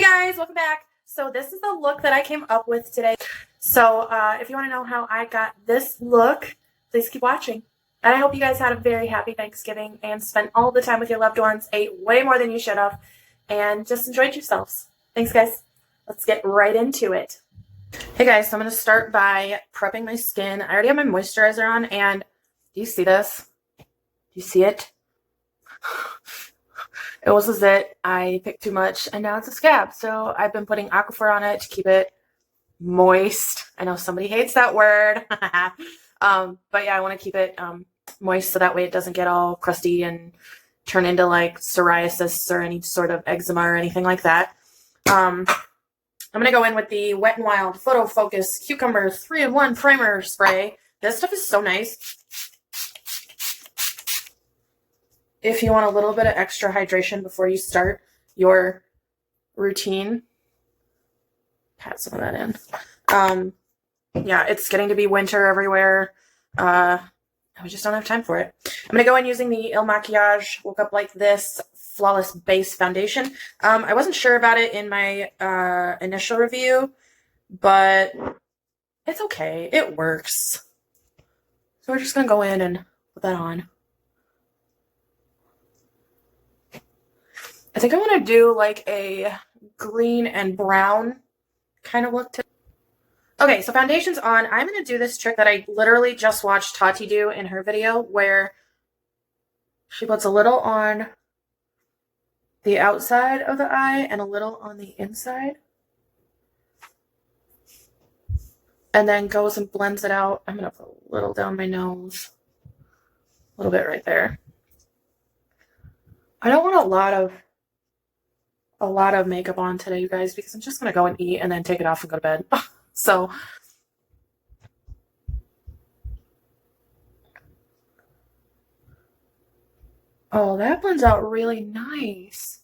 guys, welcome back. So this is the look that I came up with today. So if you want to know how I got this look, please keep watching. And I hope you guys had a very happy Thanksgiving and spent all the time with your loved ones, ate way more than you should have, and just enjoyed yourselves. Thanks, guys. Let's get right into it. Hey guys, so I'm going to start by prepping my skin. I already have my moisturizer on, and do you see this? Do you see it? It was as it. I picked too much, and now it's a scab. So I've been putting Aquaphor on it to keep it moist. I know somebody hates that word. But yeah, I want to keep it moist so that way it doesn't get all crusty and turn into like psoriasis or any sort of eczema or anything like that. I'm going to go in with the Wet n Wild Photo Focus Cucumber 3-in-1 Primer Spray. This stuff is so nice. If you want a little bit of extra hydration before you start your routine, pat some of that in. Yeah, it's getting to be winter everywhere. We just don't have time for it. I'm going to go in using the Il Makiage Woke Up Like This Flawless Base Foundation. I wasn't sure about it in my initial review, but it's okay. It works. So we're just going to go in and put that on. I think I want to do like a green and brown kind of look to. Okay, so foundation's on. I'm going to do this trick that I literally just watched Tati do in her video, where she puts a little on the outside of the eye and a little on the inside, and then goes and blends it out. I'm going to put a little down my nose, a little bit right there. I don't want a lot of makeup on today, you guys, because I'm just going to go and eat and then take it off and go to bed. So, oh, that blends out really nice.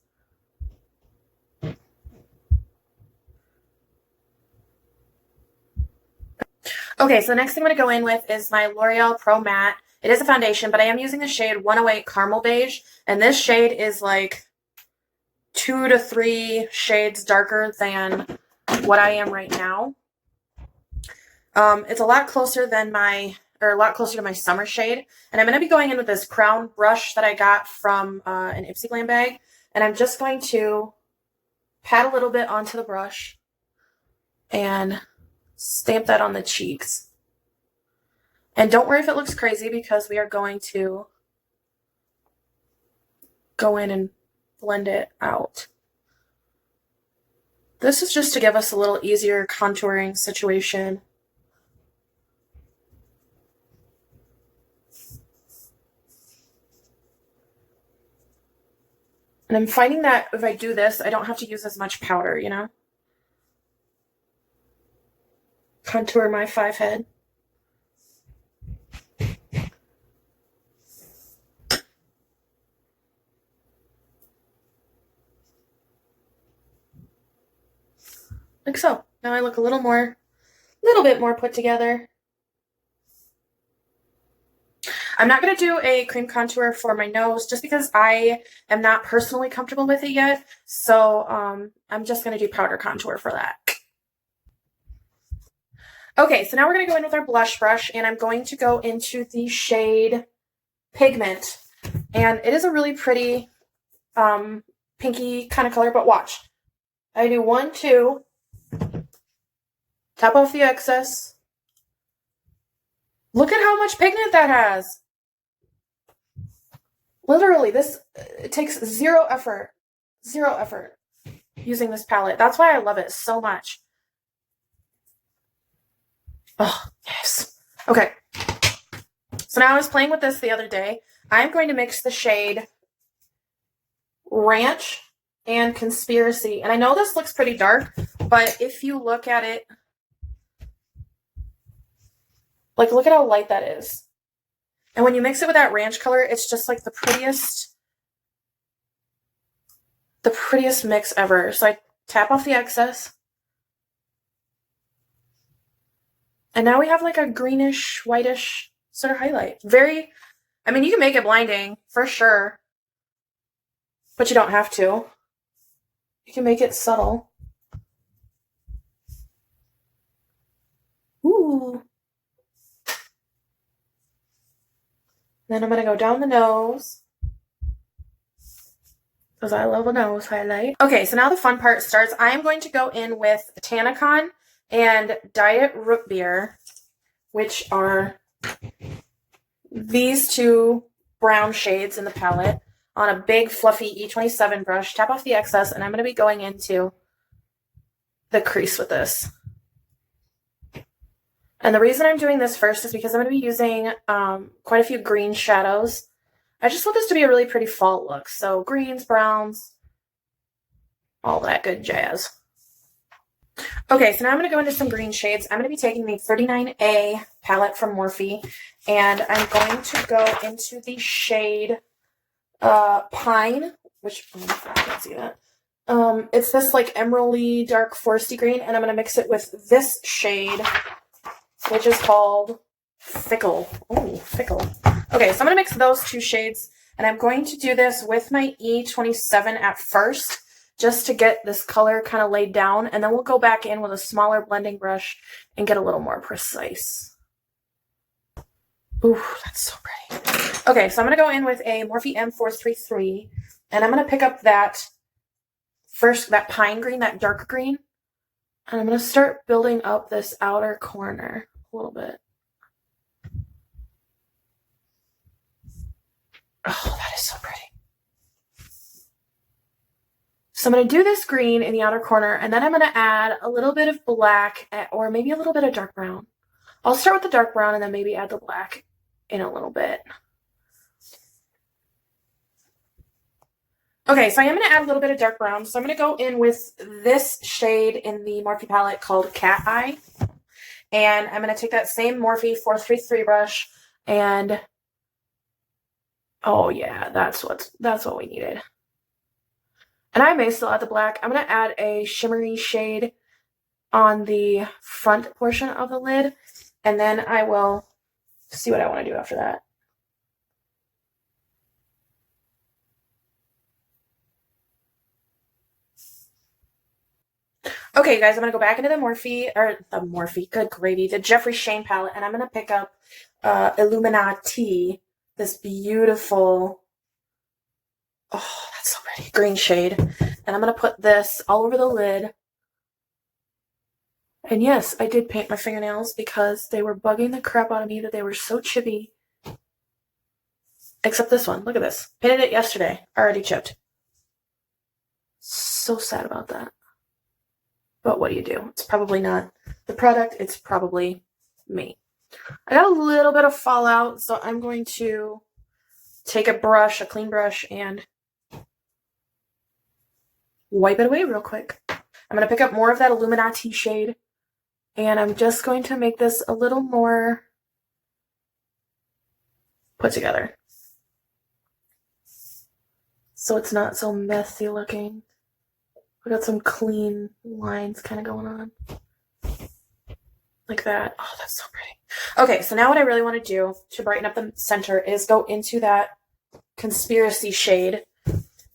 Okay, so the next thing I'm going to go in with is my L'Oreal Pro Matte. It is a foundation, but I am using the shade 108 Caramel Beige, and this shade is like 2 to 3 shades darker than what I am right now. It's a lot closer than a lot closer to my summer shade. And I'm going to be going in with this crown brush that I got from an Ipsy Glam bag. And I'm just going to pat a little bit onto the brush and stamp that on the cheeks. And don't worry if it looks crazy, because we are going to go in and blend it out. This is just to give us a little easier contouring situation. And I'm finding that if I do this, I don't have to use as much powder, you know? Contour my 5 head. Like so. Now I look a little bit more put together. I'm not going to do a cream contour for my nose just because I am not personally comfortable with it yet. So I'm just going to do powder contour for that. Okay, so now we're going to go in with our blush brush, and I'm going to go into the shade Pigment. And it is a really pretty pinky kind of color, but watch. I do 1, 2, tap off the excess. Look at how much pigment that has. Literally, it takes zero effort using this palette. That's why I love it so much. Oh, yes. Okay. So now I was playing with this the other day. I'm going to mix the shade Ranch and Conspiracy. And I know this looks pretty dark, but if you look at it, like, look at how light that is. And when you mix it with that ranch color, it's just like the prettiest mix ever. So I tap off the excess. And now we have like a greenish, whitish sort of highlight. I mean, you can make it blinding for sure, but you don't have to. You can make it subtle. Ooh. Then I'm going to go down the nose, because I love a nose highlight. Okay, so now the fun part starts. I am going to go in with Tanacon and Diet Root Beer, which are these two brown shades in the palette, on a big fluffy E27 brush. Tap off the excess, and I'm going to be going into the crease with this. And the reason I'm doing this first is because I'm going to be using quite a few green shadows. I just want this to be a really pretty fall look. So greens, browns, all that good jazz. Okay, so now I'm going to go into some green shades. I'm going to be taking the 39A palette from Morphe, and I'm going to go into the shade Pine, which, I can't see that. It's this like emeraldy dark foresty green, and I'm going to mix it with this shade, which is called Fickle. Oh, Fickle. Okay, so I'm going to mix those two shades, and I'm going to do this with my E27 at first, just to get this color kind of laid down, and then we'll go back in with a smaller blending brush and get a little more precise. Ooh, that's so pretty. Okay, so I'm going to go in with a Morphe M433, and I'm going to pick up that first, that pine green, that dark green, and I'm going to start building up this outer corner a little bit. Oh, that is so pretty. So I'm going to do this green in the outer corner, and then I'm going to add a little bit of black, or maybe a little bit of dark brown. I'll start with the dark brown and then maybe add the black in a little bit. Okay, so I am going to add a little bit of dark brown. So I'm going to go in with this shade in the Morphe palette called Cat Eye. And I'm going to take that same Morphe 433 brush and, oh yeah, that's what we needed. And I may still add the black. I'm going to add a shimmery shade on the front portion of the lid, and then I will see what I want to do after that. Okay, guys, I'm going to go back into the Morphe, good gravy, the Jeffree Shane palette, and I'm going to pick up Illuminati, this beautiful, oh, that's so pretty, green shade. And I'm going to put this all over the lid. And yes, I did paint my fingernails because they were bugging the crap out of me that they were so chippy. Except this one. Look at this. Painted it yesterday. Already chipped. So sad about that. But what do you do? It's probably not the product. It's probably me. I got a little bit of fallout, so I'm going to take a brush, a clean brush, and wipe it away real quick. I'm going to pick up more of that Illuminati shade, and I'm just going to make this a little more put together, so it's not so messy looking. We got some clean lines kind of going on. Like that. Oh, that's so pretty. Okay, so now what I really want to do to brighten up the center is go into that Conspiracy shade.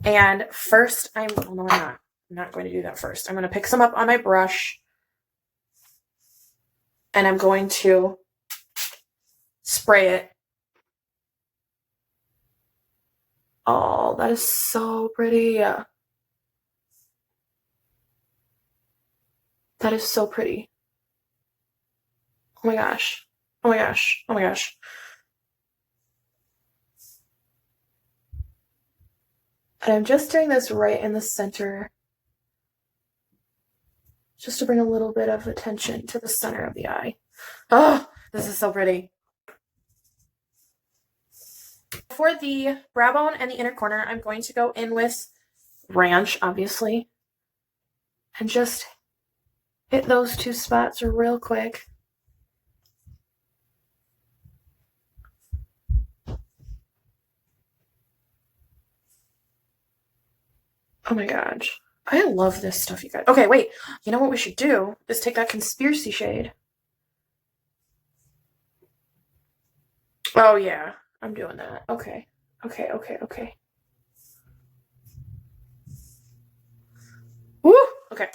And first, no, I'm not. I'm not going to do that first. I'm going to pick some up on my brush. And I'm going to spray it. Oh, that is so pretty. That is so pretty. Oh my gosh. Oh my gosh. Oh my gosh. And I'm just doing this right in the center, just to bring a little bit of attention to the center of the eye. Oh, this is so pretty. For the brow bone and the inner corner, I'm going to go in with Ranch, obviously, and just hit those two spots real quick. Oh my gosh. I love this stuff, you guys. Okay, wait. You know what we should do is take that Conspiracy shade. Oh, yeah. I'm doing that. Okay. Okay. Woo! Okay.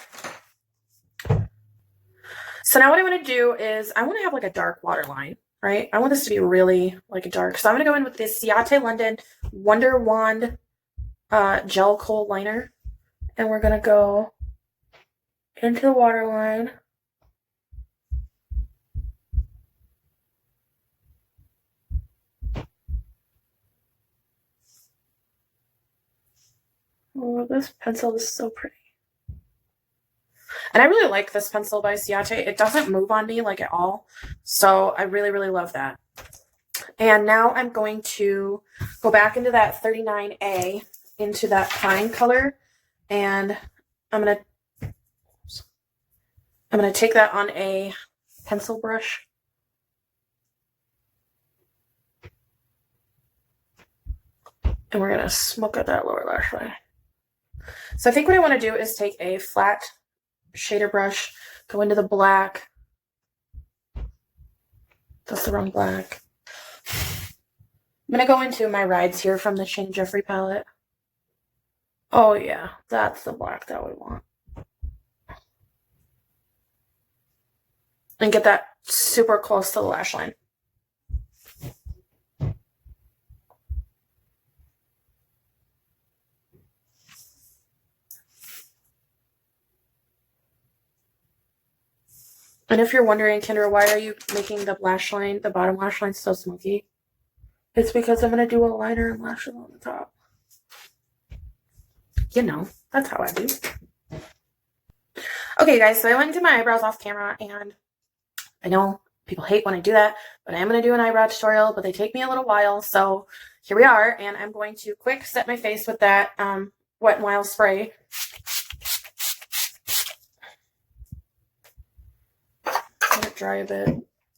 So now what I want to do is I want to have like a dark waterline, right? I want this to be really like dark. So I'm going to go in with this Ciate London Wonder Wand gel kohl liner. And we're going to go into the waterline. Oh, this pencil is so pretty. And I really like this pencil by Ciate. It doesn't move on me like at all. So I really, really love that. And now I'm going to go back into that 39A, into that pine color. And I'm going to take that on a pencil brush. And we're going to smoke out that lower lash line. So I think what I want to do is take a flat shader brush, go into the black. That's the wrong black. I'm going to go into my Rides here from the Shane Jeffrey palette. Oh yeah, that's the black that we want. And get that super close to the lash line. And if you're wondering, Kendra, why are you making the lash line, the bottom lash line so smoky? It's because I'm going to do a liner and lashes on the top. You know, that's how I do. Okay, guys, so I went to my eyebrows off camera, and I know people hate when I do that, but I am going to do an eyebrow tutorial, but they take me a little while, so here we are, and I'm going to quick set my face with that Wet n Wild spray. Let it dry a bit.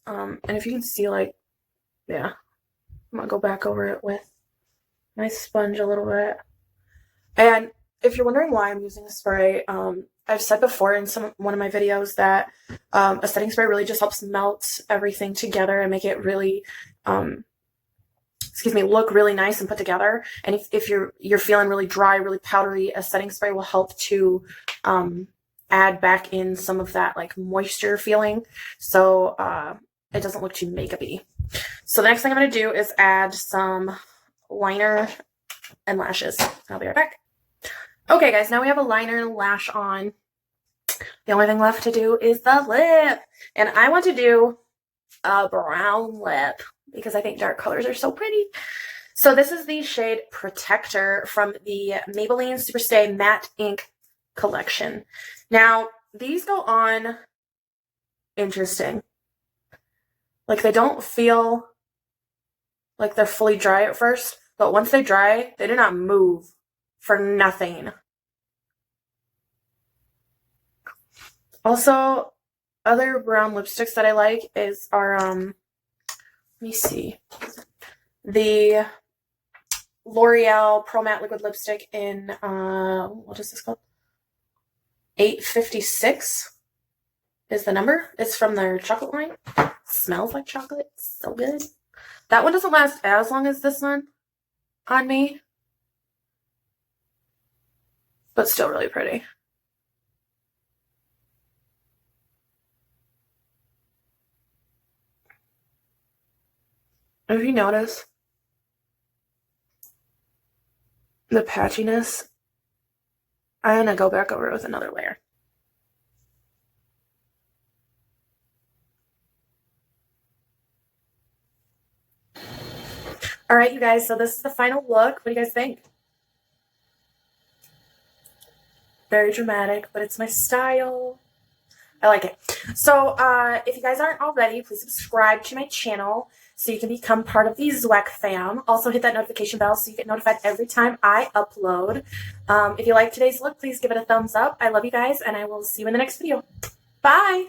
And if you can see, like, yeah, I'm going to go back over it with my sponge a little bit. And if you're wondering why I'm using a spray, I've said before in one of my videos that a setting spray really just helps melt everything together and make it really, look really nice and put together. And if you're feeling really dry, really powdery, a setting spray will help to add back in some of that like moisture feeling, so it doesn't look too makeupy. So the next thing I'm going to do is add some liner and lashes. I'll be right back. Okay, guys, now we have a liner and lash on. The only thing left to do is the lip. And I want to do a brown lip because I think dark colors are so pretty. So this is the shade Protector from the Maybelline Superstay Matte Ink collection. Now, these go on interesting. Like, they don't feel like they're fully dry at first, but once they dry, they do not move for nothing. Also, other brown lipsticks that I like are let me see, the L'Oreal Pro Matte Liquid Lipstick in what is this called? 856 is the number. It's from their chocolate line. Smells like chocolate. So good. That one doesn't last as long as this one on me, but still really pretty. If you notice the patchiness, I'm going to go back over it with another layer. All right, you guys, so this is the final look. What do you guys think? Very dramatic, but it's my style. I like it. So if you guys aren't already, please subscribe to my channel so you can become part of the Zweck fam. Also hit that notification bell so you get notified every time I upload. If you like today's look, please give it a thumbs up. I love you guys, and I will see you in the next video. Bye!